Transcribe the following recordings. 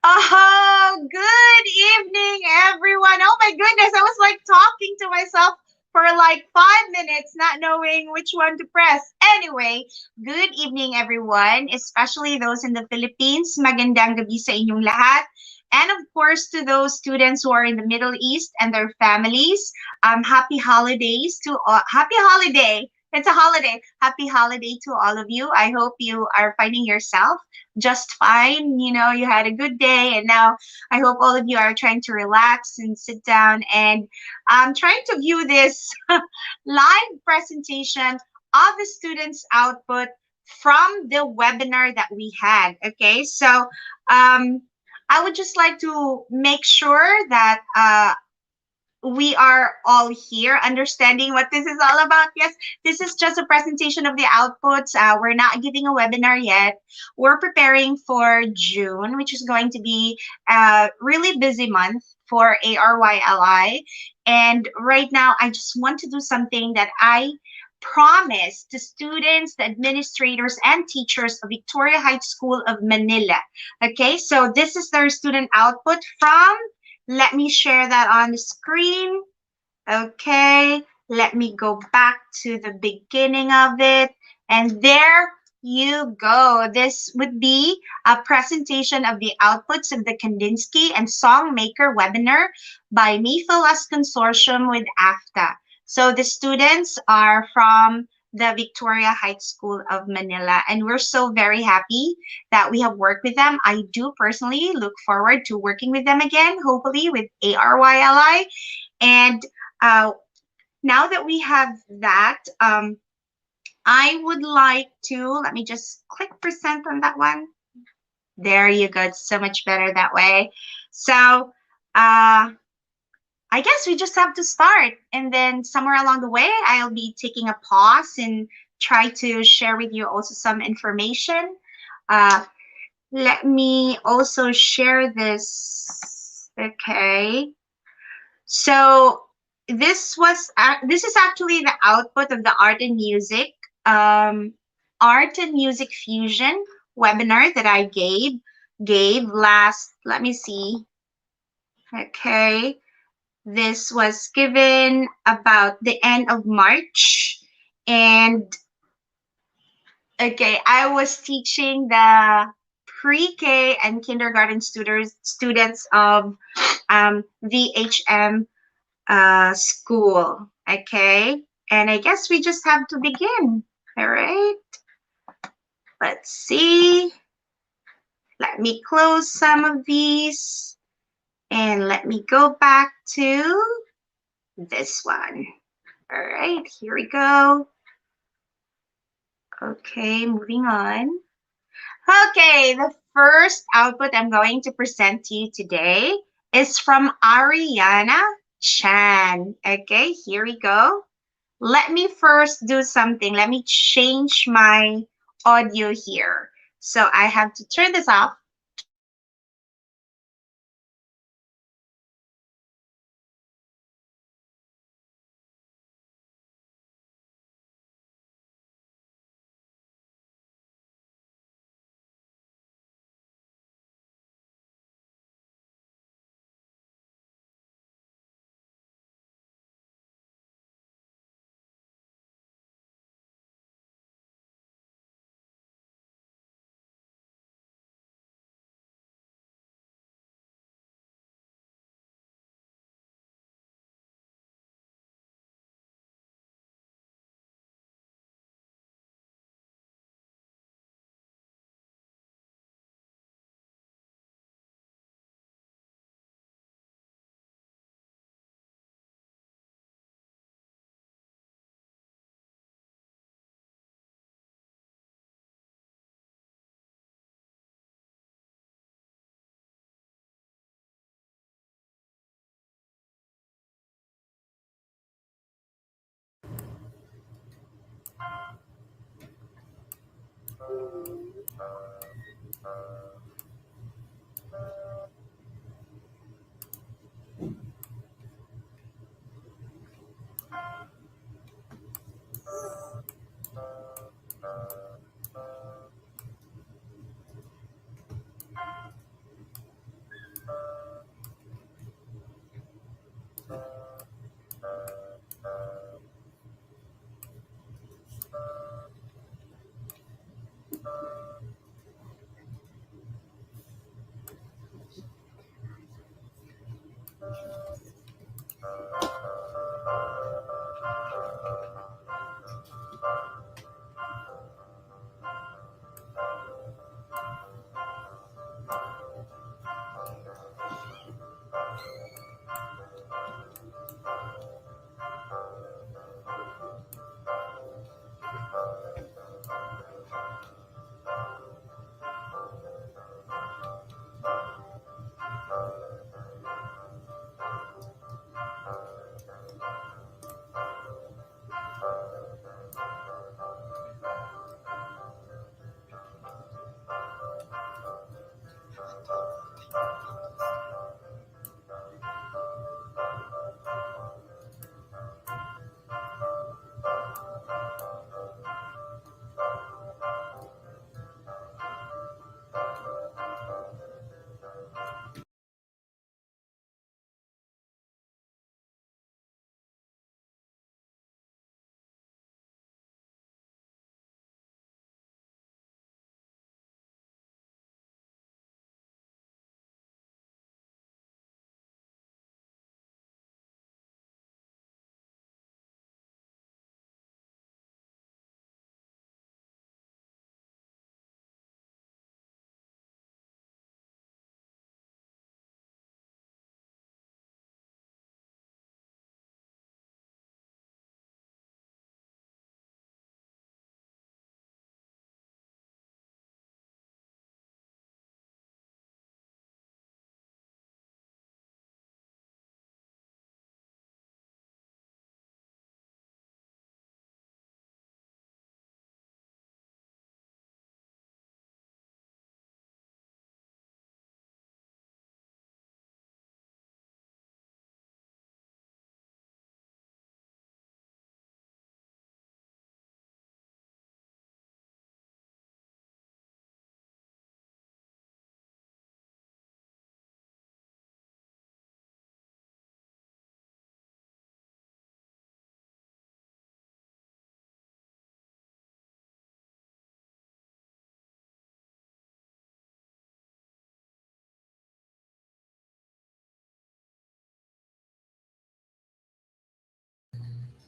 Oh, good evening, everyone. Oh my goodness, I was like talking to myself for like 5 minutes, not knowing which one to press. Anyway, good evening, everyone, especially those in the Philippines. Magandang gabi sa inyong lahat. And of course, to those students who are in the Middle East and their families, happy holidays to all. Happy holiday. It's a holiday. Happy holiday to all of you. I hope you are finding yourself just fine. You know, you had a good day, and now I hope all of you are trying to relax and sit down and trying to view this live presentation of the students' output from the webinar that we had. Okay, so I would just like to make sure that we are all here understanding what this is all about. Yes, this is just a presentation of the outputs. We're not giving a webinar yet. We're preparing for June, which is going to be a really busy month for ARYLI. And right now, I just want to do something that I promised to students, the administrators, and teachers of Victoria Heights School of Manila. Okay, so this is their student output from, let me share that on the screen. Okay, let me go back to the beginning of it. And there you go. This would be a presentation of the outputs of the Kandinsky and Songmaker webinar by Me Philas Consortium with AFTA. So the students are from the Victoria Heights School of Manila, and we're so very happy that we have worked with them. I do personally look forward to working with them again, hopefully with ARYLI. And uh, now that we have that, I would like to, let me just click present on that one. There you go. It's so much better that way. So I guess we just have to start. And then somewhere along the way, I'll be taking a pause and try to share with you also some information. Uh, Let me also share this. Okay. So this is actually the output of the um, art and music fusion webinar that I gave last. Let me see. Okay, this was given about the end of March, and okay, I was teaching the pre-K and kindergarten students of VHM school. Okay. And I guess we just have to begin. All right. Let's see. Let me close some of these and let me go back to this one. All right. Here we go. Okay. Moving on. Okay. The first output I'm going to present to you today is from Ariana Chan. Okay. Here we go. Let me first do something. Let me change my audio here. So I have to turn this off.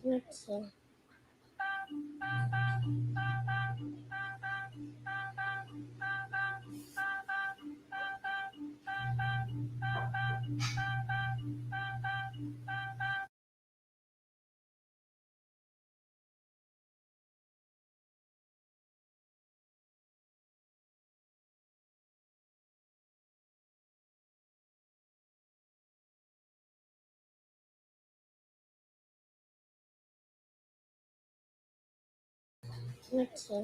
Let's see. Let's see.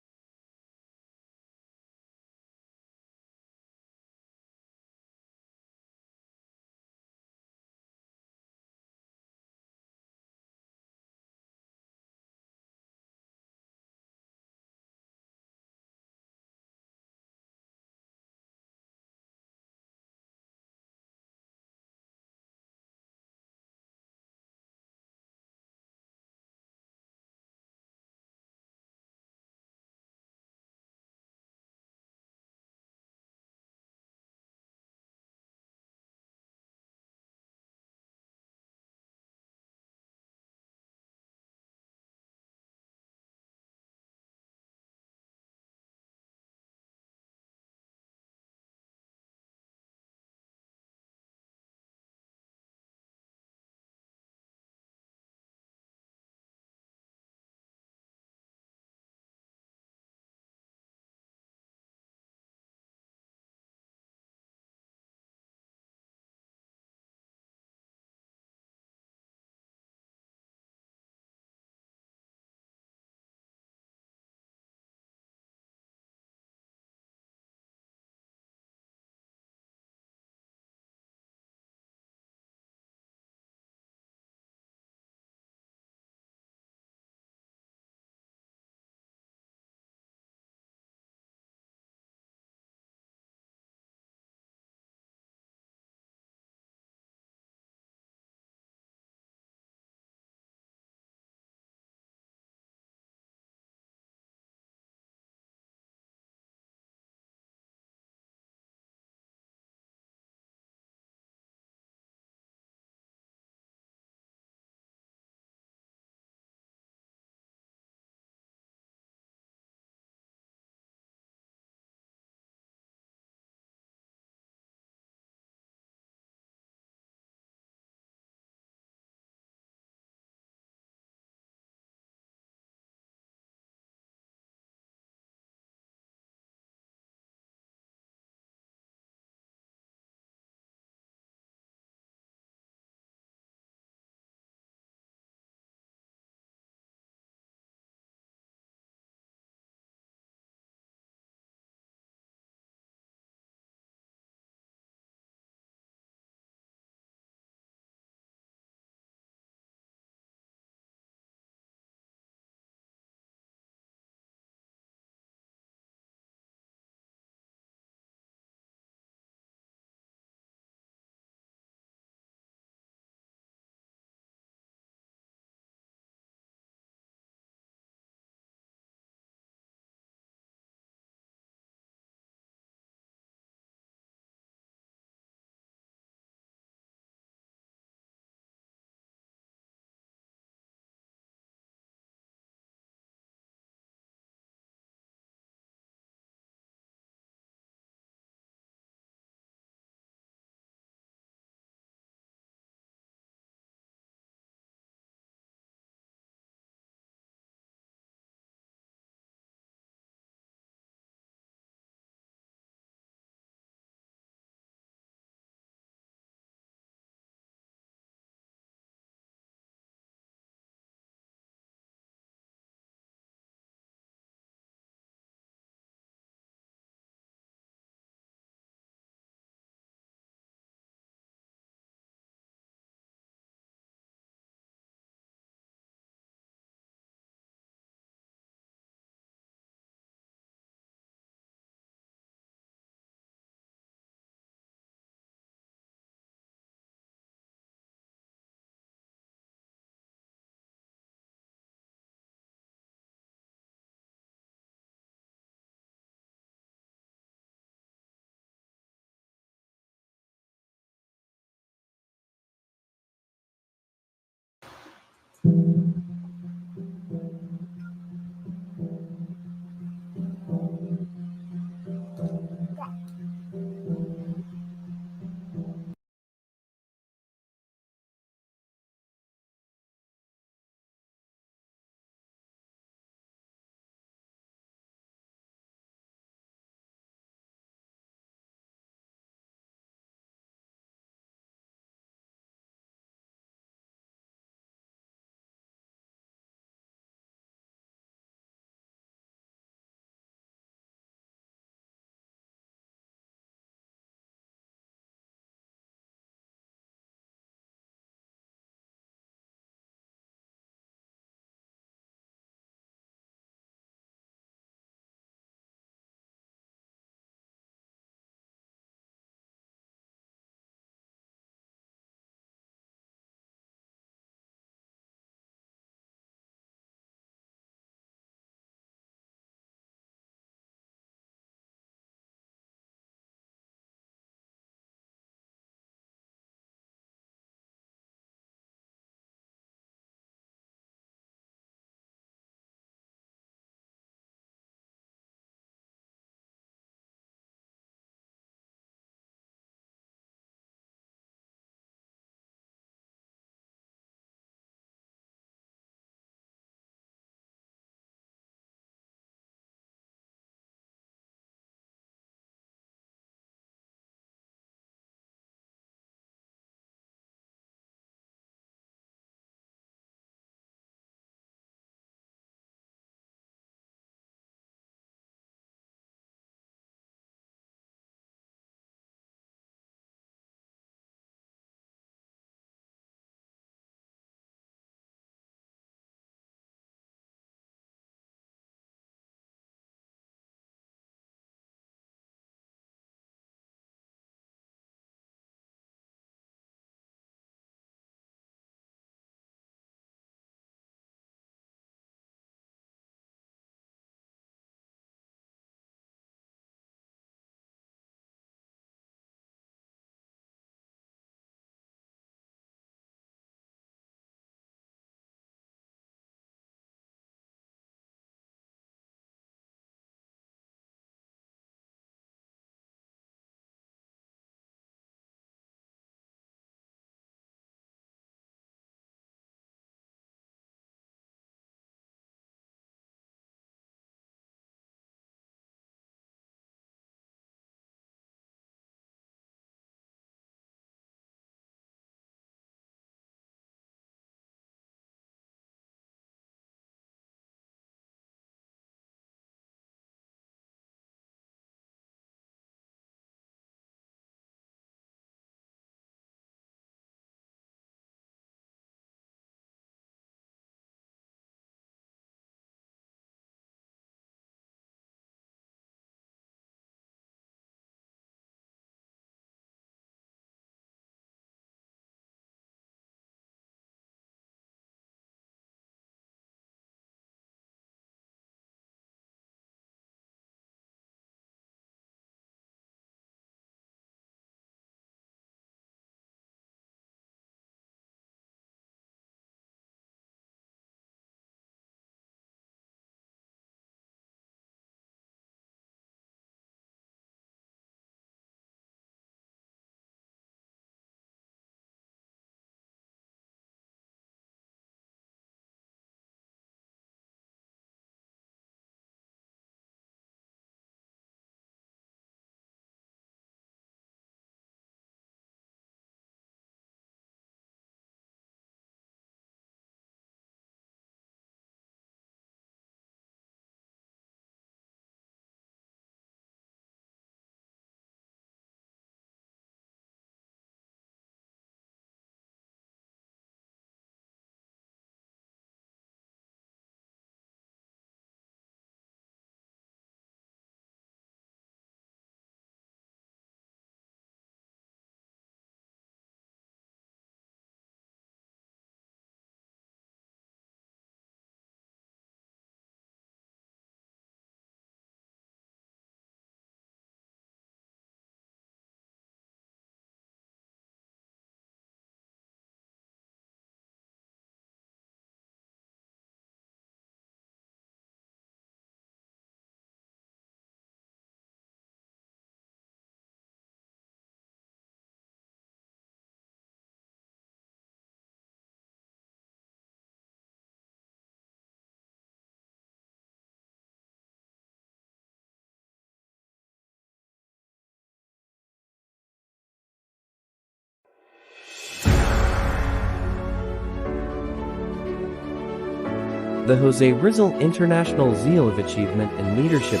the Jose Rizal International Zeal of Achievement and Leadership.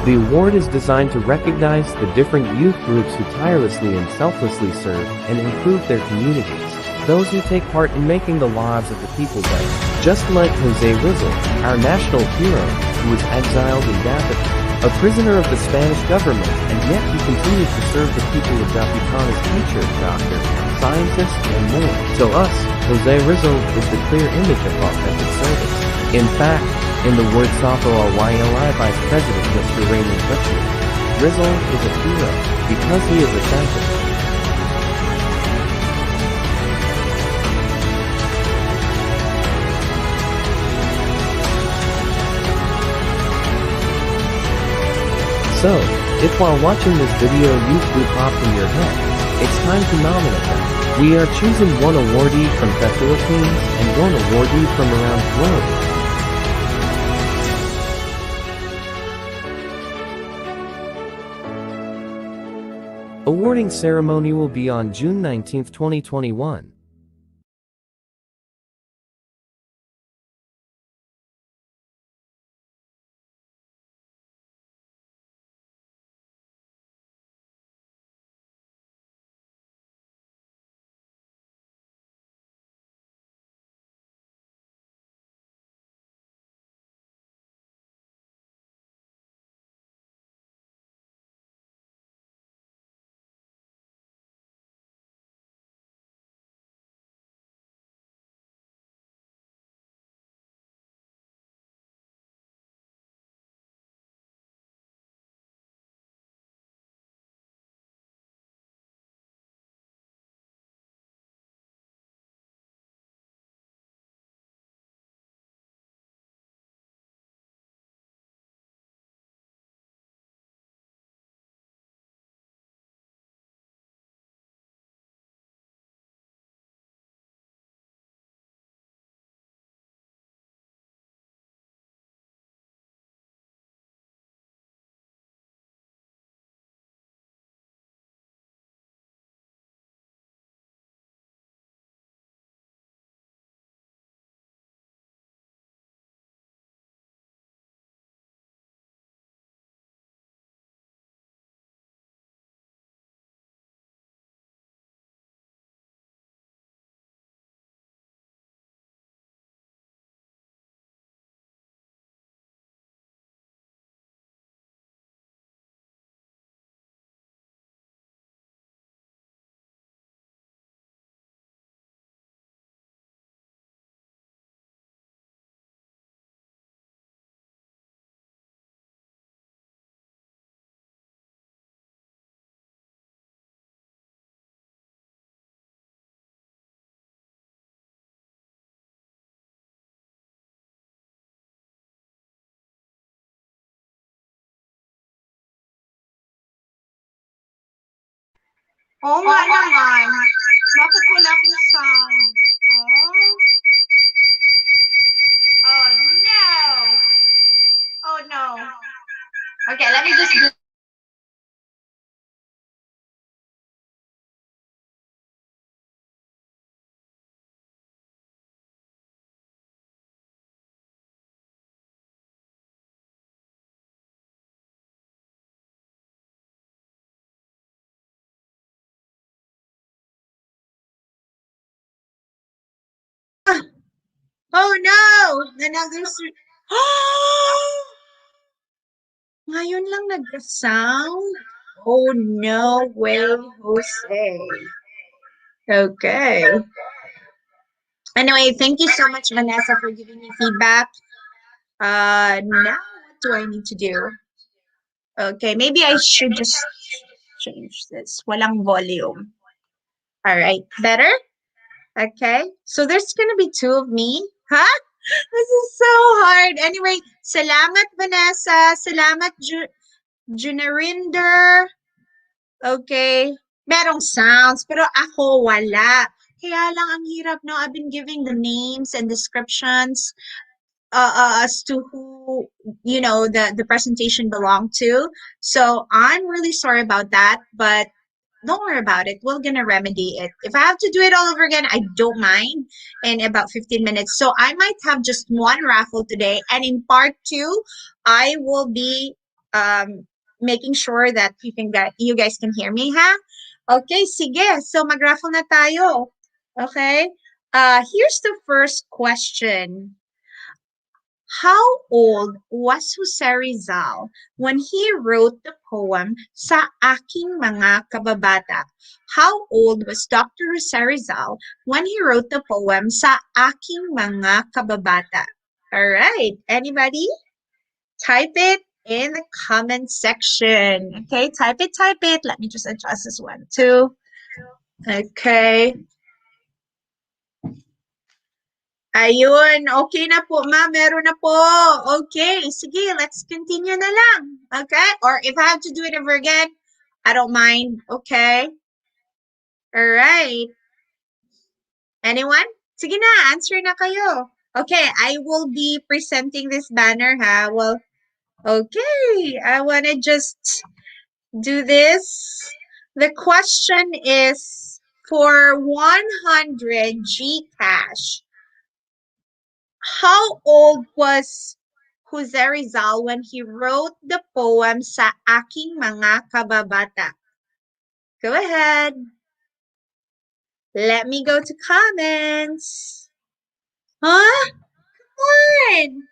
The award is designed to recognize the different youth groups who tirelessly and selflessly serve and improve their communities. Those who take part in making the lives of the people better. Just like Jose Rizal, our national hero, who was exiled indefinitely, a prisoner of the Spanish government, and yet he continues to serve the people of Dapitan as teacher, doctor, scientist, and more. To us, Jose Rizal is the clear image of authentic service. In fact, in the words of our YLI Vice President Mr. Raymond Butcher, Rizal is a hero because he is authentic. So, if while watching this video youth group popped in your head, it's time to nominate them. We are choosing one awardee from the Philippines and one awardee from around the globe. Awarding ceremony will be on June 19, 2021. Oo nga naman. Bakit wala akong sound? Oh. Oh no. Oh no. Okay, let me just do. Oh no! Another. Ngayon lang nagka-sound? Oh no way, Jose. Okay. Anyway, thank you so much, Vanessa, for giving me feedback. Now what do I need to do? Okay, maybe I should just change this. Walang volume. All right, better? Okay. So there's gonna be two of me. Huh? This is so hard. Anyway, salamat Vanessa. Salamat Junarinder. Okay. Merong sounds, pero ako wala. Kaya lang ang hirap, no? I've been giving the names and descriptions as to who, the presentation belonged to. So I'm really sorry about that, but don't worry about it. We're gonna remedy it. If I have to do it all over again, I don't mind. In about 15 minutes. So I might have just one raffle today, and in part two, I will be making sure that you guys can hear me, ha? Okay, sige. So magraffle na tayo. Okay. Here's the first question. How old was Jose Rizal when he wrote the poem Sa Aking Mga Kababata? How old was Dr. Jose Rizal when he wrote the poem Sa Aking Mga Kababata? All right, anybody? Type it in the comment section. Okay, type it, type it. Let me just adjust this one too. Okay. Ayun, okay na po, ma'am. Meron na po. Okay, sige, let's continue na lang. Okay? Or if I have to do it over again, I don't mind. Okay? All right. Anyone? Sige na, answer na kayo. Okay, I will be presenting this banner, ha? Well, okay. I want to just do this. The question is for 100 Gcash. How old was Jose Rizal when he wrote the poem Sa Aking Mga Kababata? Go ahead. Let me go to comments. Huh? Come on.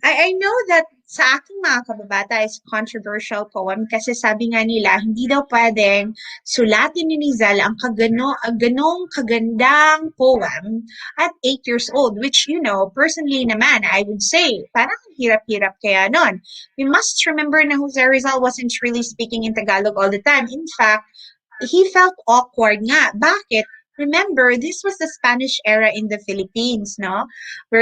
I know that Sa Aking Mga Kababata is controversial poem kasi sabi nga nila, hindi daw pwedeng sulatin ni Rizal ang ganong kagandang poem at 8 years old, which, personally naman, I would say, parang hirap-hirap kaya nun. We must remember na Jose Rizal wasn't really speaking in Tagalog all the time. In fact, he felt awkward nga. Bakit? Remember, this was the Spanish era in the Philippines, no? We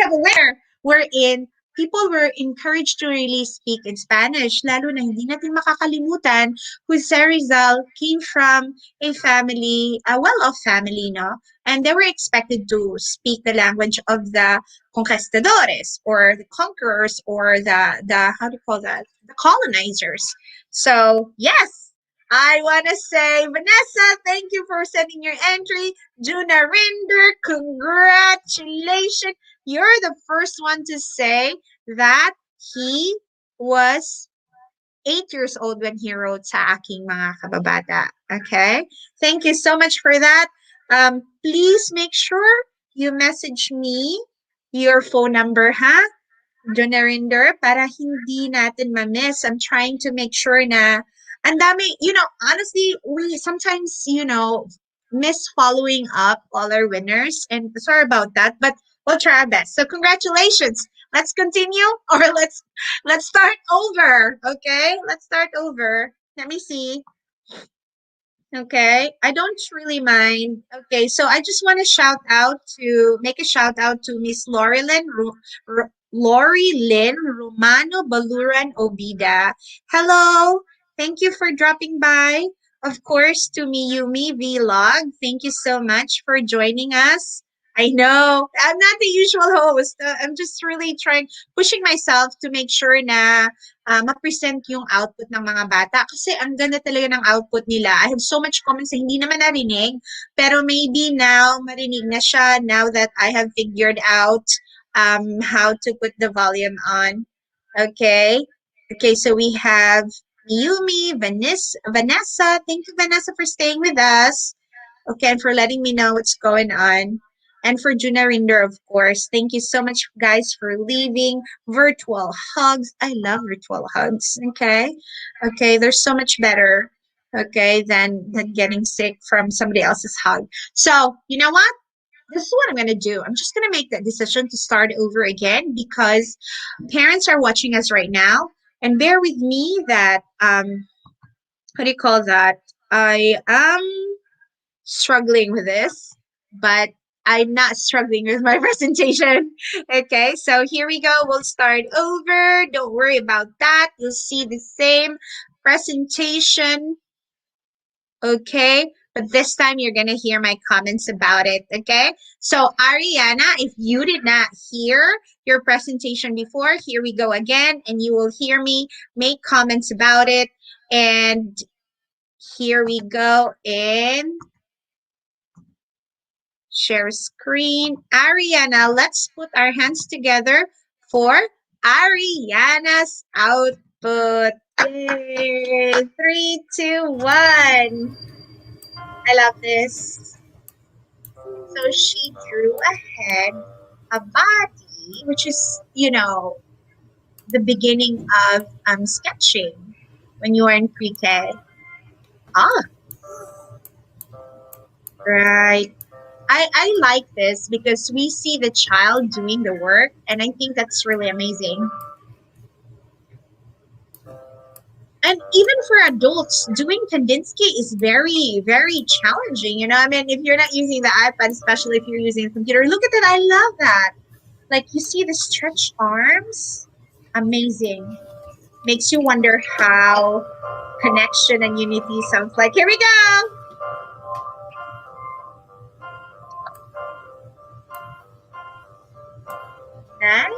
have a winner! Wherein people were encouraged to really speak in Spanish, lalo na hindi natin makakalimutan Jose Rizal came from a well-off family, no? And they were expected to speak the language of the conquistadores or the conquerors or the how do you call that? The colonizers. So, yes, I want to say, Vanessa, thank you for sending your entry. Juna Rinder, congratulations. You're the first one to say that he was 8 years old when he wrote Sa Aking Mga Kababata. Okay? Thank you so much for that. Please make sure you message me your phone number, ha? Jonarinder, para hindi natin ma-miss. I'm trying to make sure na ang dami, honestly, we sometimes, miss following up all our winners. And sorry about that, but we'll try our best. So congratulations. Let's continue or let's start over. Okay? Let's start over. Let me see. Okay, I don't really mind. Okay, so I just want to make a shout out to Miss Lori Lynn Romano Baluran Obida. Hello, thank you for dropping by. Of course, to Miyumi Vlog, thank you so much for joining us. I know I'm not the usual host. I'm just really pushing myself to make sure na ma-present yung output ng mga bata. Kasi ang ganda talaga ng output nila. I have so much comments na hindi naman narinig. Pero maybe now, marinig na siya now that I have figured out how to put the volume on. Okay? Okay, so we have Yumi, Vanessa. Thank you, Vanessa, for staying with us. Okay, and for letting me know what's going on. And for Junarinder, of course, thank you so much, guys, for leaving virtual hugs. I love virtual hugs. Okay, okay, they're so much better. Okay, than getting sick from somebody else's hug. So you know what? This is what I'm gonna do. I'm just gonna make that decision to start over again because parents are watching us right now, and bear with me that what do you call that? I am struggling with this, but I'm not struggling with my presentation. Okay, so here we go. We'll start over. Don't worry about that. You'll see the same presentation. Okay, but this time you're going to hear my comments about it. Okay, so Ariana, if you did not hear your presentation before, here we go again, and you will hear me make comments about it. And Here we go in share screen. Ariana, let's put our hands together for Ariana's output. Yay! 3, 2, 1. I love this. So she drew a head, a body, which is, the beginning of sketching when you are in pre-K. Ah, right. I like this because we see the child doing the work, and I think that's really amazing. And even for adults, doing Kandinsky is very, very challenging. I mean, if you're not using the iPad, especially if you're using a computer, look at that. I love that. Like, you see the stretched arms? Amazing. Makes you wonder how connection and unity sounds like. Here we go. Nice.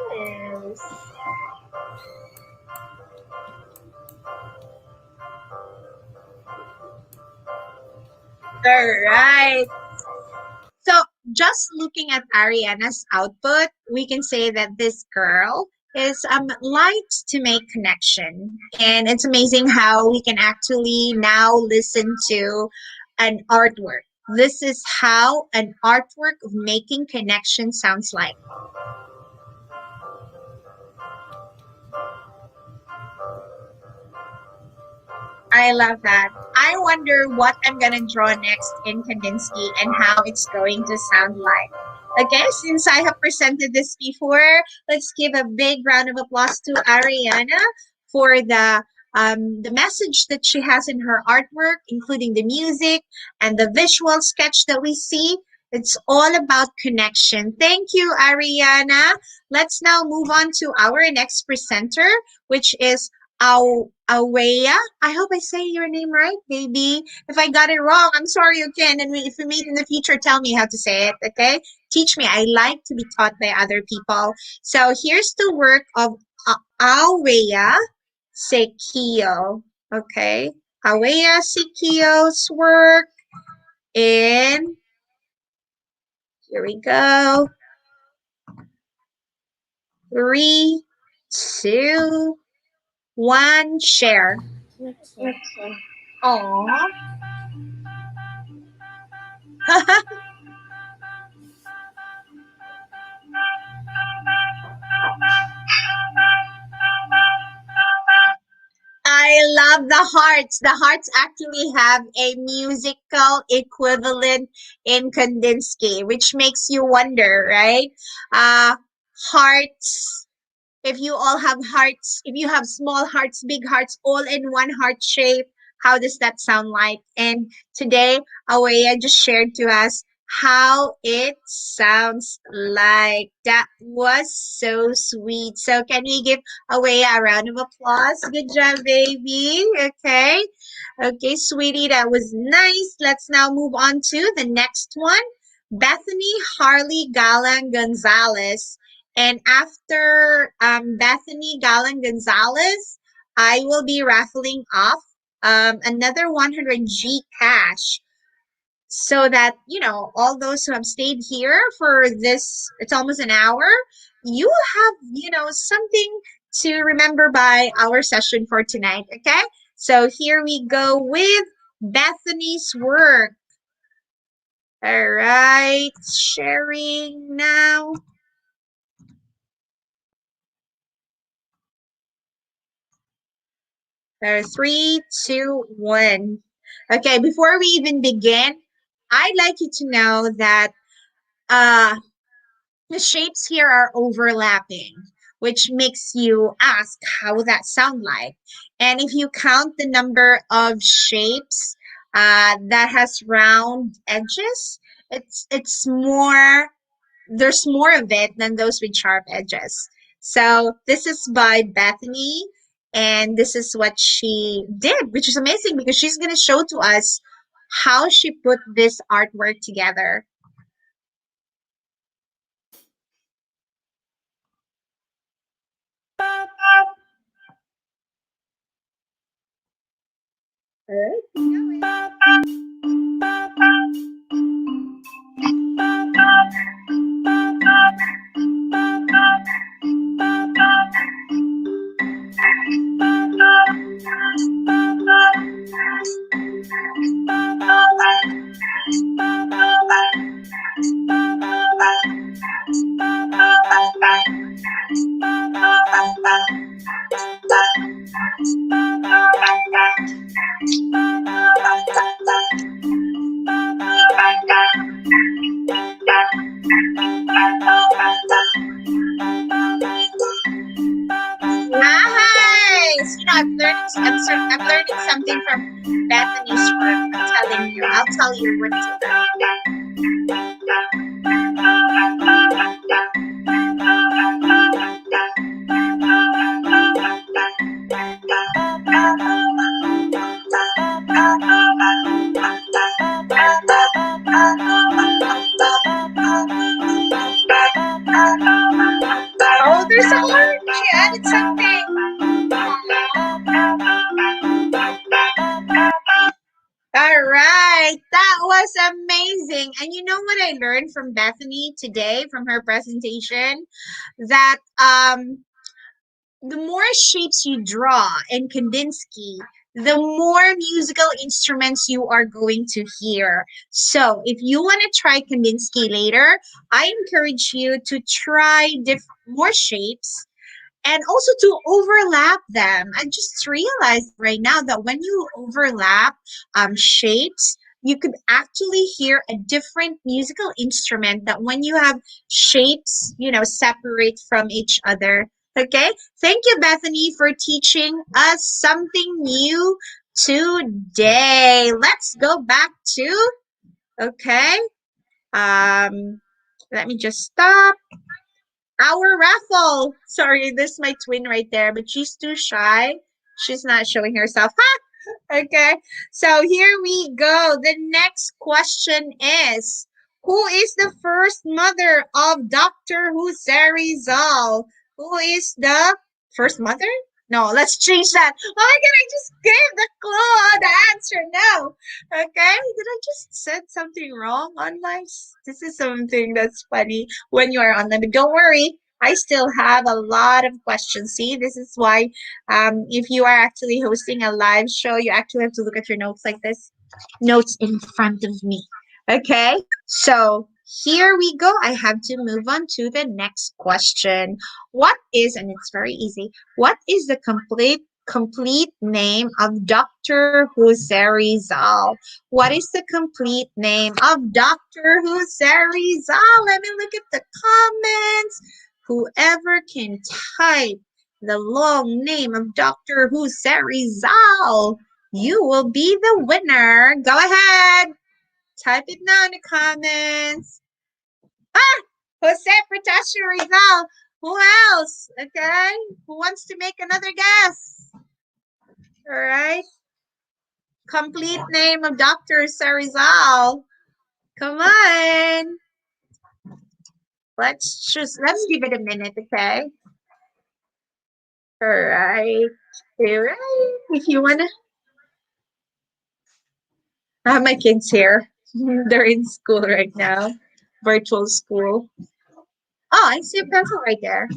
All right. So, just looking at Ariana's output, we can say that this girl is likes to make connection, and it's amazing how we can actually now listen to an artwork. This is how an artwork of making connection sounds like. I love that. I wonder what I'm gonna draw next in Kandinsky and how it's going to sound like. Okay, since I have presented this before, let's give a big round of applause to Ariana for the message that she has in her artwork, including the music and the visual sketch that we see. It's all about connection. Thank you, Ariana. Let's now move on to our next presenter, which is Awea. I hope I say your name right, baby. If I got it wrong, I'm sorry again. And if you meet in the future, tell me how to say it, okay? Teach me. I like to be taught by other people. So here's the work of Awea Sekio, okay? Awea Sekio's work in, here we go, 3, 2, 1, share. Okay. Aww. I love the hearts. The hearts actually have a musical equivalent in Kandinsky, which makes you wonder, right? Uh, hearts. If you all have hearts, if you have small hearts, big hearts, all in one heart shape, how does that sound like? And today, Awea just shared to us how it sounds like. That was so sweet. So can we give Awea a round of applause? Good job, baby. Okay. Okay, sweetie, that was nice. Let's now move on to the next one. Bethany Harley Galang Gonzalez. And after Bethany Galang Gonzalez, I will be raffling off another 100G cash so that, all those who have stayed here for this, it's almost an hour, you will have, something to remember by our session for tonight. Okay. So here we go with Bethany's work. All right. Sharing now. 3, 2, 1. Okay, before we even begin, I'd like you to know that uh, the shapes here are overlapping, which makes you ask how would that sound like. And if you count the number of shapes that has round edges, it's more there's more of it than those with sharp edges. So this is by Bethany, and this is what she did, which is amazing because she's going to show to us how she put this artwork together. Nice. I'm learning something from Bethany's room. I'm telling you. I'll tell you what to learn. Oh, there's a heart. She added something. All right, that was amazing. And you know what I learned from Bethany today from her presentation? That the more shapes you draw in Kandinsky, the more musical instruments you are going to hear. So if you want to try Kandinsky later, I encourage you to try more shapes and also to overlap them. I just realized right now that when you overlap shapes, you could actually hear a different musical instrument that when you have shapes, separate from each other. Okay. Thank you, Bethany, for teaching us something new today. Let's go back to, okay. Let me just stop. Our raffle. Sorry, this is my twin right there, but she's too shy. She's not showing herself. Ha! Okay. So here we go. The next question is, who is the first mother of Dr. Jose Rizal? Who is the first mother? No, let's change that. Oh my god, I just gave the clue, the answer. No. Okay. Did I just said something wrong online? This is something that's funny when you are online. But don't worry, I still have a lot of questions. See, this is why if you are actually hosting a live show, you actually have to look at your notes like this. Notes in front of me. Okay, so here we go. I have to move on to the next question. What is, and it's very easy, what is the complete name of Dr. Jose Rizal? What is the complete name of Dr. Jose Rizal? Let me look at the comments. Whoever can type the long name of Dr. Jose Rizal, you will be the winner. Go ahead. Type it down in the comments. Ah! Jose Protasio Rizal. Who else? Okay. Who wants to make another guess? All right. Complete name of Dr. Rizal. Come on. Let's give it a minute, okay? All right. All right. If you want to. I have my kids here. They're in school right now. Virtual school. Oh, I see a pencil right there.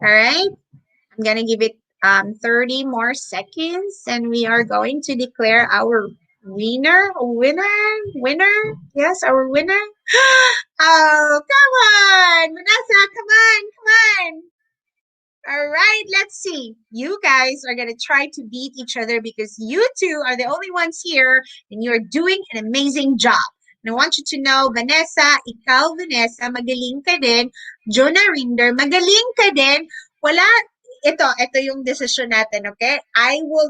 All right. I'm gonna give it 30 more seconds, and we are going to declare our winner. Yes, our winner. Oh, come on, Vanessa, come on. All right, let's see. You guys are gonna try to beat each other because you two are the only ones here, and you're doing an amazing job. And I want you to know, Vanessa, Vanessa, magaling ka din. Jonah Rinder, magaling ka din. Wala, ito yung decision natin, okay?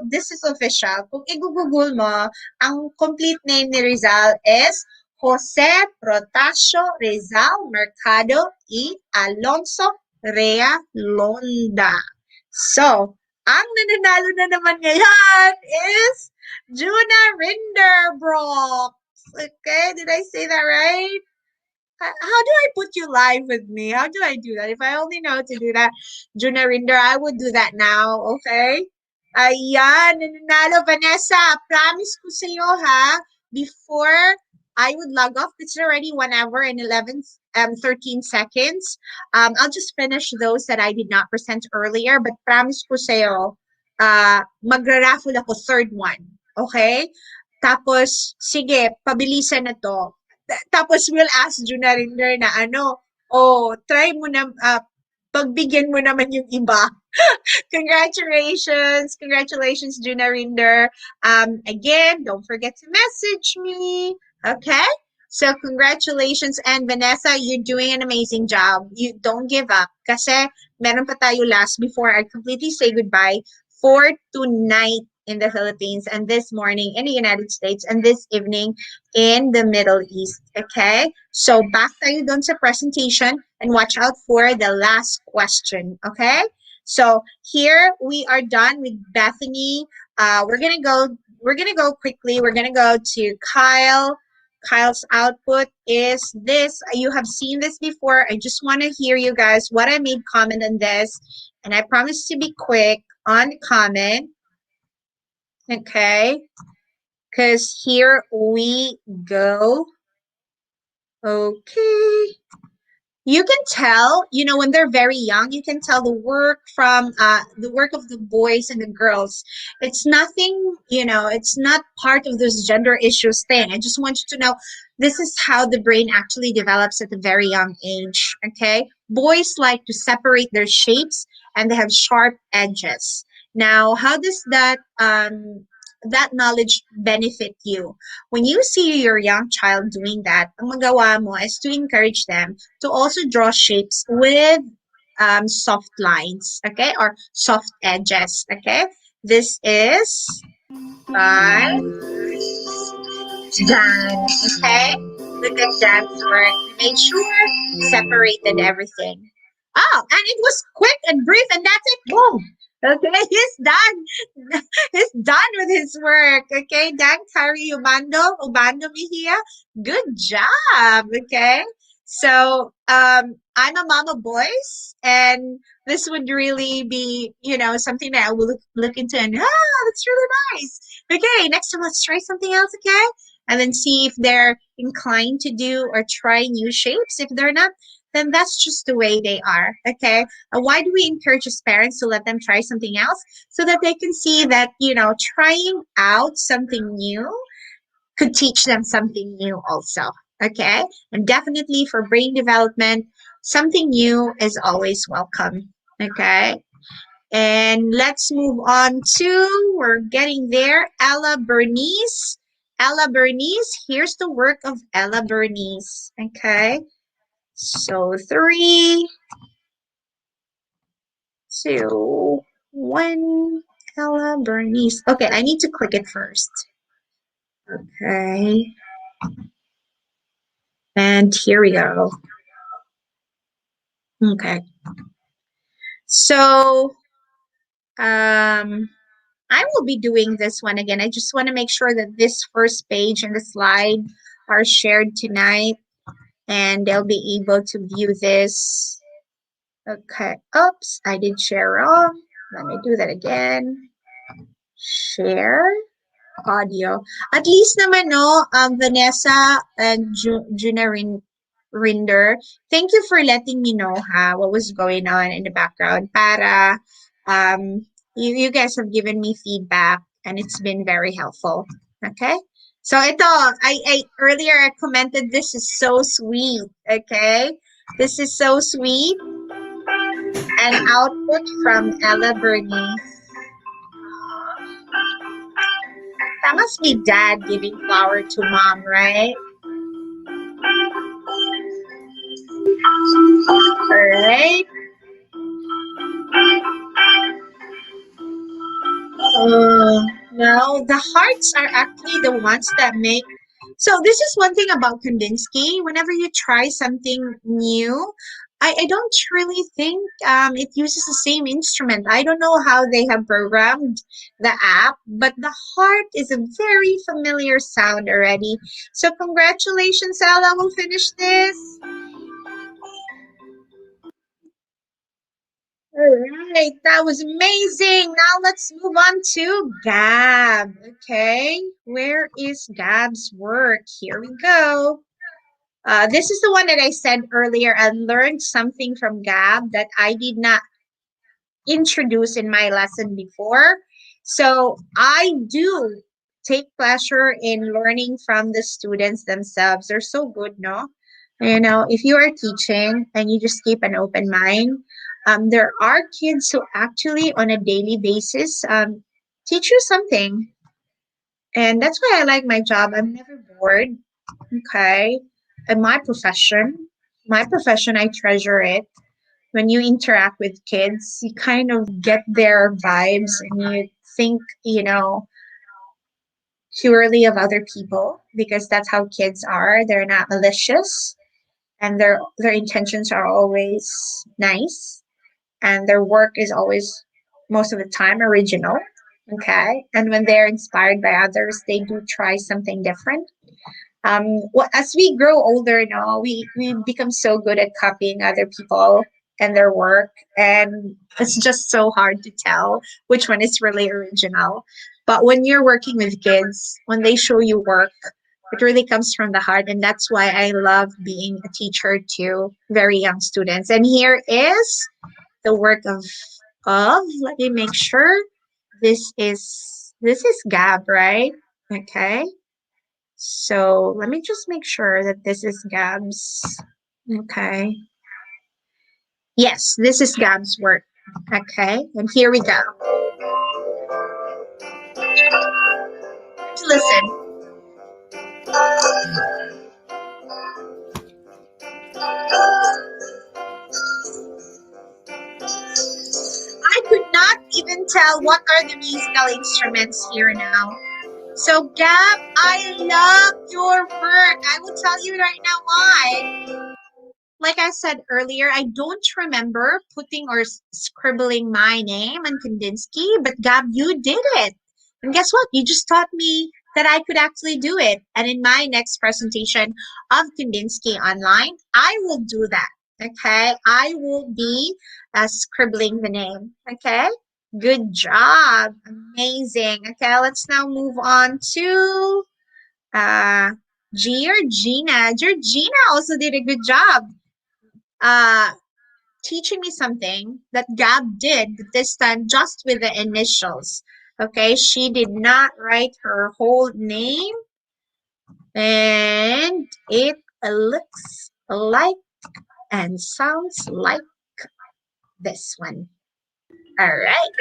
This is official. Kung i-google mo, ang complete name ni Rizal is Jose Protasio Rizal Mercado y Alonso Rea Londa. So, ang nananalo na naman ngayon is Juna Rinderbrook. Okay, did I say that right? How do I put you live with me? How do I do that? If I only know how to do that, Juna Rinder, I would do that now, okay? Ayan, nananalo, Vanessa. Promise ko sa'yo, ha, before I would log off, it's already 1 hour and 13 seconds. I'll just finish those that I did not present earlier, but promise ko sa'yo, magra-raffle ako third one. Okay? Tapos, sige, pabilisan na to. Tapos, we'll ask Juna Rinder na ano, oh, try mo na, pagbigyan mo naman yung iba. Congratulations. Congratulations, Juna Rinder. Again, don't forget to message me. Okay? So, congratulations. And Vanessa, you're doing an amazing job. You don't give up. Kasi, meron pa tayo last before I completely say goodbye for tonight in the Philippines and this morning in the United States and this evening in the Middle East. Okay? So, back tayo dun sa presentation and watch out for the last question. Okay? So here we are done with Bethany. We're gonna go. We're gonna go quickly. We're gonna go to Kyle. Kyle's output is this. You have seen this before. I just want to hear you guys what I made comment on this, and I promise to be quick on comment. Okay, because here we go. Okay. You can tell, when they're very young, you can tell the work of the boys and the girls. It's nothing, it's not part of this gender issues thing. I just want you to know this is how the brain actually develops at a very young age. Okay. Boys like to separate their shapes and they have sharp edges. Now, how does that knowledge benefit you? When you see your young child doing that, ang magawa mo is to encourage them to also draw shapes with soft lines, okay, or soft edges, okay. This is by Dan, okay. Look at Dan's work. He made sure separated everything. Oh, and it was quick and brief, and that's it. Boom. Okay, he's done. He's done with his work. Okay, Dan Kari Ubando Mejia. Good job. Okay. So I'm a mama boys, and this would really be, something that I will look into, and that's really nice. Okay, next time let's try something else, okay? And then see if they're inclined to do or try new shapes. If they're not, then that's just the way they are, okay? Why do we encourage as parents to let them try something else? So that they can see that, trying out something new could teach them something new also, okay? And definitely for brain development, something new is always welcome, okay? And let's move on to, we're getting there, Ella Bernice. Ella Bernice, here's the work of Ella Bernice, okay? So 3, 2, 1, Ella Bernice. Okay, I need to click it first. Okay. And here we go. Okay. So, I will be doing this one again. I just want to make sure that this first page and the slide are shared tonight and they'll be able to view this. Okay. Oops, I did share wrong. Let me do that again. Share audio. At least naman, no, Vanessa and Juna Rinder, thank you for letting me know what was going on in the background. Para you guys have given me feedback and it's been very helpful. Okay? So ito, I earlier I commented this is so sweet. Okay? This is so sweet. An output from Ella Bernie. That must be dad giving flower to mom, right? Alright. No, the hearts are actually the ones that make. So this is one thing about Kandinsky. Whenever you try something new, I don't really think it uses the same instrument. I don't know how they have programmed the app, but the heart is a very familiar sound already. So congratulations, Ella. We'll finish this. right, that was amazing. Now let's move on to Gab. Okay, where is Gab's work? Here we go. This is the one that I said earlier. I learned something from Gab that I did not introduce in my lesson before. So I do take pleasure in learning from the students themselves. They're so good, no? If you are teaching and you just keep an open mind, there are kids who actually on a daily basis teach you something. And that's why I like my job. I'm never bored. Okay. And my profession, I treasure it. When you interact with kids, you kind of get their vibes and you think, purely of other people because that's how kids are. They're not malicious and their intentions are always nice and their work is always most of the time original. Okay. And when they're inspired by others, they do try something different. As we grow older now, we become so good at copying other people and their work, and it's just so hard to tell which one is really original. But when you're working with kids, when they show you work, it really comes from the heart, and that's why I love being a teacher to very young students. And here is the work of let me make sure this is Gab, right? Okay. So let me just make sure that this is Gab's. Okay. Yes, this is Gab's work. Okay. And here we go. Let's listen. I could not even tell what are the musical instruments here now. So, Gab, I love your work. I will tell you right now why. Like I said earlier, I don't remember putting or scribbling my name on Kandinsky, but Gab, you did it. And guess what? You just taught me that I could actually do it. And in my next presentation of Kandinsky online, I will do that. Okay. I will be scribbling the name. Okay. Good job. Amazing. Okay. Let's now move on to uh, Georgina. Georgina also did a good job uh, teaching me something that Gab did, but this time just with the initials. Okay, she did not write her whole name, and it looks like and sounds like this one. All right,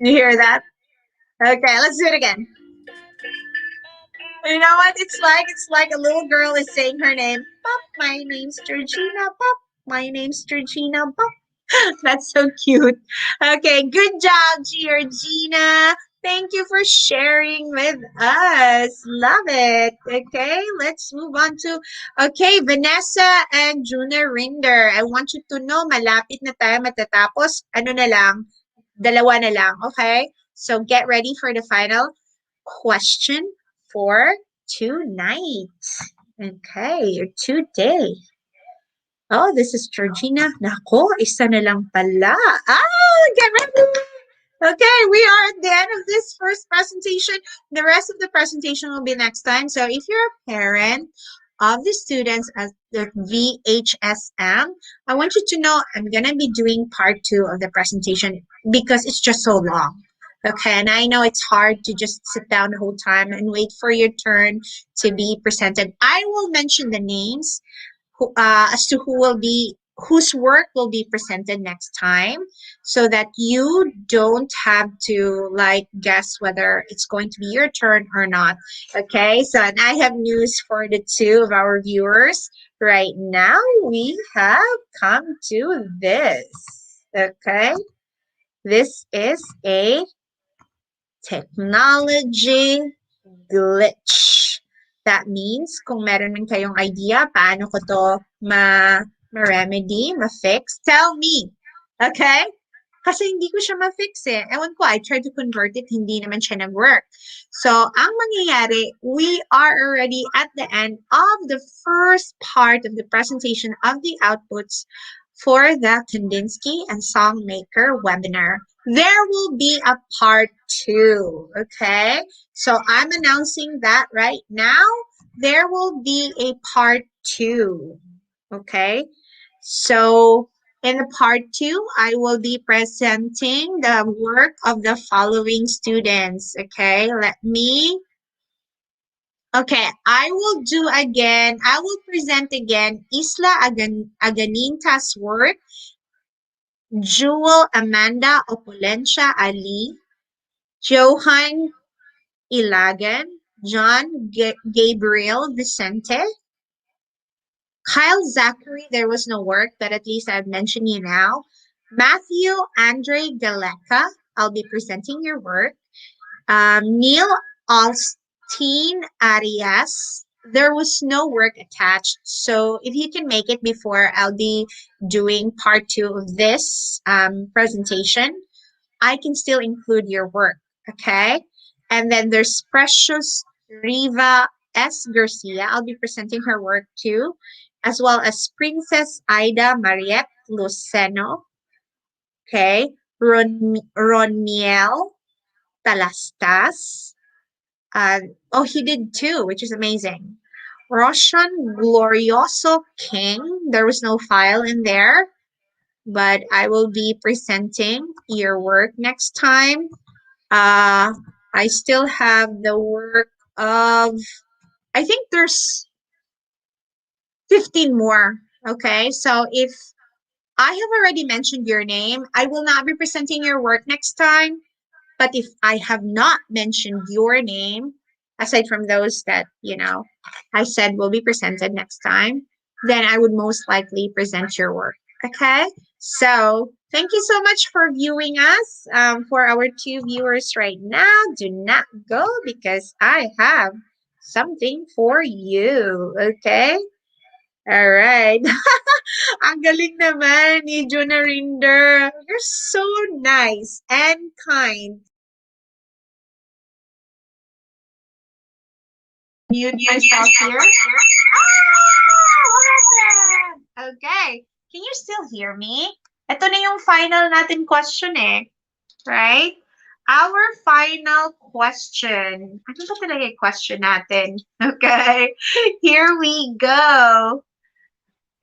you hear that? Okay, let's do it again. You know what? It's like a little girl is saying her name. Pop, my name's Georgina. Pop, my name's Georgina. Pop. That's so cute. Okay, good job, Georgina. Thank you for sharing with us. Love it. Okay, let's move on to, okay, Vanessa and Juna Rinder. I want you to know, malapit na tayo matatapos. Ano na lang? Dalawa na lang, okay? So get ready for the final question for tonight. Okay, or today. Oh, this is Georgina. Nako, isa na lang pala. Get ready. Okay, we are at the end of this first presentation. The rest of the presentation will be next time. So if you're a parent of the students at the VHSM, I want you to know I'm going to be doing part 2 of the presentation because it's just so long. Okay, and I know it's hard to just sit down the whole time and wait for your turn to be presented. I will mention the names as to whose work will be presented next time so that you don't have to like guess whether it's going to be your turn or not. Okay, so and I have news for the two of our viewers. Right now we have come to this. Okay, this is a technology glitch. That means, kung meron man kayong idea, paano ko to ma-remedy, ma-fix, tell me. Okay? Kasi hindi ko siya ma-fix eh. Ewan ko, I tried to convert it, hindi naman siya nag-work. So, ang mangyayari, we are already at the end of the first part of the presentation of the outputs for the Kandinsky and Songmaker webinar. There will be a part 2, okay? So, I'm announcing that right now. There will be a part 2, okay? So, in the part 2, I will be presenting the work of the following students. Okay, I will present again Aganinta's work, Jewel Amanda Opulencia Ali, Johan Ilagan, John Gabriel Vicente, Kyle Zachary, there was no work, but at least I've mentioned you now. Matthew Andre Galeka, I'll be presenting your work. Neil Alstein Arias, there was no work attached. So if you can make it before, I'll be doing part 2 of this presentation. I can still include your work, okay? And then there's Precious Riva S. Garcia. I'll be presenting her work too, as well as Princess Ida Mariette Luceno, okay? Roniel Talastas. Oh, he did too, which is amazing. Roshan Glorioso King. There was no file in there, but I will be presenting your work next time. I still have the work of, I think there's 15 more. Okay, so if I have already mentioned your name, I will not be presenting your work next time. But if I have not mentioned your name, aside from those that, I said will be presented next time, then I would most likely present your work. Okay? So thank you so much for viewing us. For our 2 viewers right now, do not go because I have something for you. Okay? All right. Ang galing naman ni Junarinder. You're so nice and kind. Mute myself here. Okay. Can you still hear me? Ito na yung final natin question eh. Right? Our final question. Ano ba talaga yung question natin? Okay. Here we go.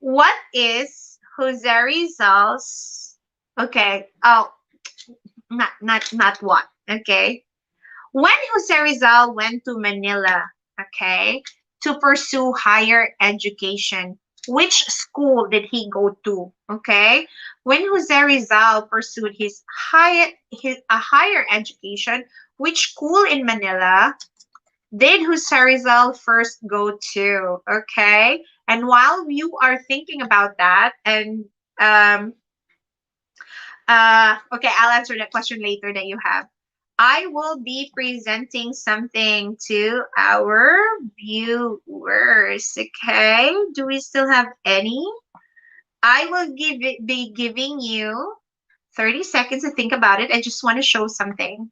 What is Jose Rizal's... Okay. Oh, not what. Okay. When Jose Rizal went to Manila, okay, to pursue higher education, which school did he go to? Okay, when Jose Rizal pursued a higher education, which school in Manila did Jose Rizal first go to? Okay, and while you are thinking about that, and okay, I'll answer that question later that you have. I will be presenting something to our viewers, okay? Do we still have any? I will be giving you 30 seconds to think about it. I just want to show something.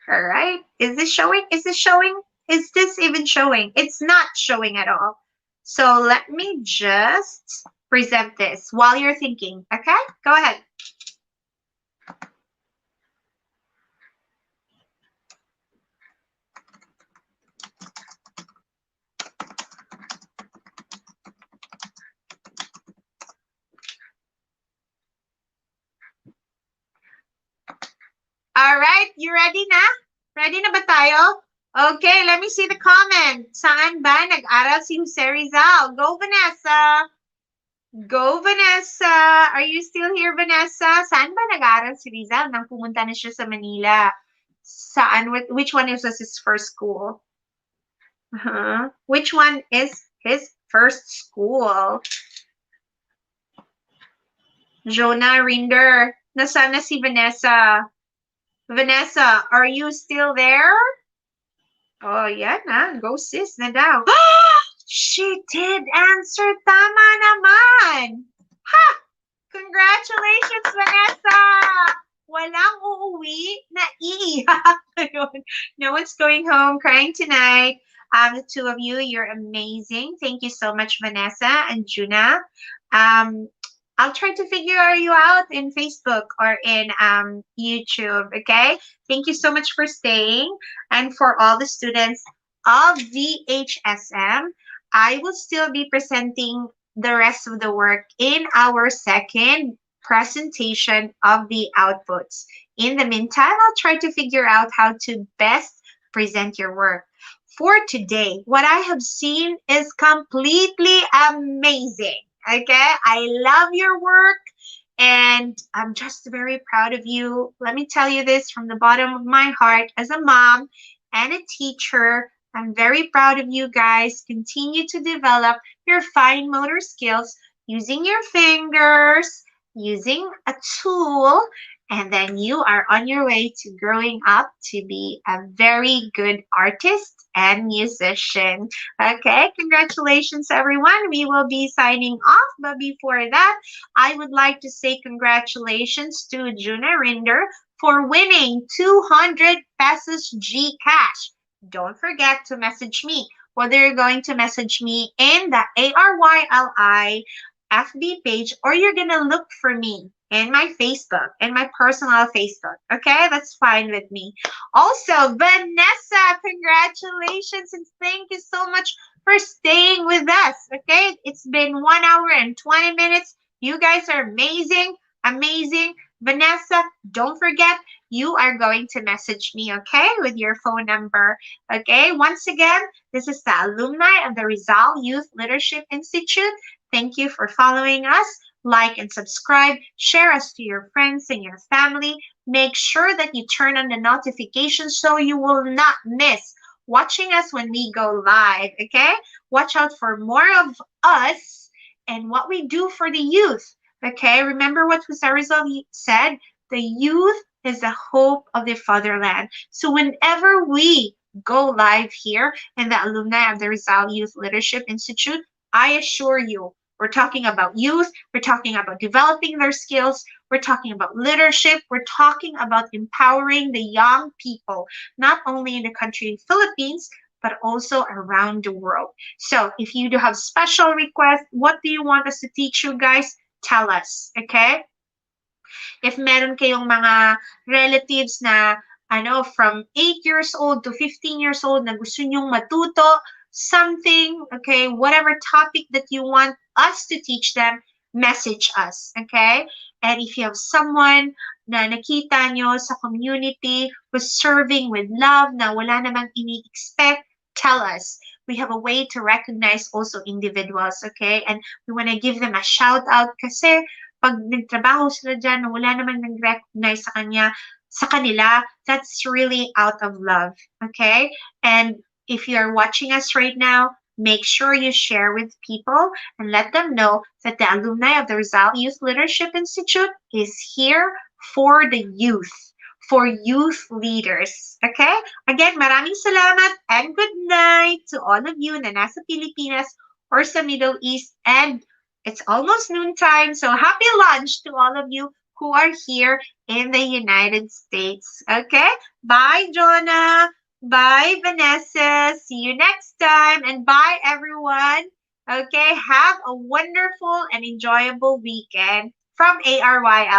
All right. Is this showing? Is this showing? Is this even showing? It's not showing at all. So let me just present this while you're thinking, okay? Go ahead. All right, you ready na? Ready na ba tayo? Okay, let me see the comment. Saan ba nag-aral si Jose Rizal? Go, Vanessa! Go, Vanessa! Are you still here, Vanessa? Saan ba nag-aral si Rizal nang pumunta na siya sa Manila? Saan? Which one is his first school? Which one is his first school? Jonah Rinder. Nasaan na si Vanessa? Vanessa, are you still there? Oh, yan na. Go sis na daw. She did answer tama naman. Ha! Congratulations, Vanessa! uuwi, naiiyak. Ayun. No one's going home crying tonight. The two of you, you're amazing. Thank you so much, Vanessa and Juna. Um, I'll try to figure you out in Facebook or in YouTube. Okay. Thank you so much for staying. And for all the students of VHSM, I will still be presenting the rest of the work in our second presentation of the outputs. In the meantime, I'll try to figure out how to best present your work. For today, what I have seen is completely amazing. Okay, I love your work and I'm just very proud of you. Let me tell you this from the bottom of my heart as a mom and a teacher. I'm very proud of you guys. Continue to develop your fine motor skills using your fingers, using a tool, and then you are on your way to growing up to be a very good artist and musician. Okay, congratulations, everyone. We will be signing off, but before that, I would like to say congratulations to Juna Rinder for winning 200 pesos G cash. Don't forget to message me, whether you're going to message me in the ARYLI FB page or you're going to look for me in my Facebook, in my personal Facebook. Okay, that's fine with me. Also, Vanessa, congratulations and thank you so much for staying with us. Okay, it's been 1 hour and 20 minutes. You guys are amazing, amazing. Vanessa, don't forget, you are going to message me, okay, with your phone number. Okay, once again, this is the alumni of the Rizal Youth Leadership Institute. Thank you for following us. Like and subscribe. Share us to your friends and your family. Make sure that you turn on the notifications so you will not miss watching us when we go live. Okay? Watch out for more of us and what we do for the youth. Okay? Remember what Jose Rizal said? The youth is the hope of the fatherland. So whenever we go live here in the alumni of the Rizal Youth Leadership Institute, I assure you, we're talking about youth, we're talking about developing their skills, we're talking about leadership, we're talking about empowering the young people, not only in the country Philippines, but also around the world. So if you do have special requests, what do you want us to teach you guys? Tell us, okay? If meron kayong mga relatives na from 8 years old to 15 years old na gusto nyong matuto, something, okay, whatever topic that you want us to teach them, message us, okay? And if you have someone na nakita nyo sa community who's serving with love na wala namang ini-expect, tell us. We have a way to recognize also individuals, okay? And we want to give them a shout out kasi pag nagtrabaho sila dyan, wala namang nag-recognize sa kanila, that's really out of love, okay? And if you're watching us right now, make sure you share with people and let them know that the alumni of the Rizal Youth Leadership Institute is here for the youth, for youth leaders. Okay? Again, maraming salamat and good night to all of you na nasa Pilipinas or sa Middle East. And it's almost noontime, so happy lunch to all of you who are here in the United States. Okay? Bye, Jonah. Bye, Vanessa. See you next time. And bye, everyone. Okay, have a wonderful and enjoyable weekend from ARYLI.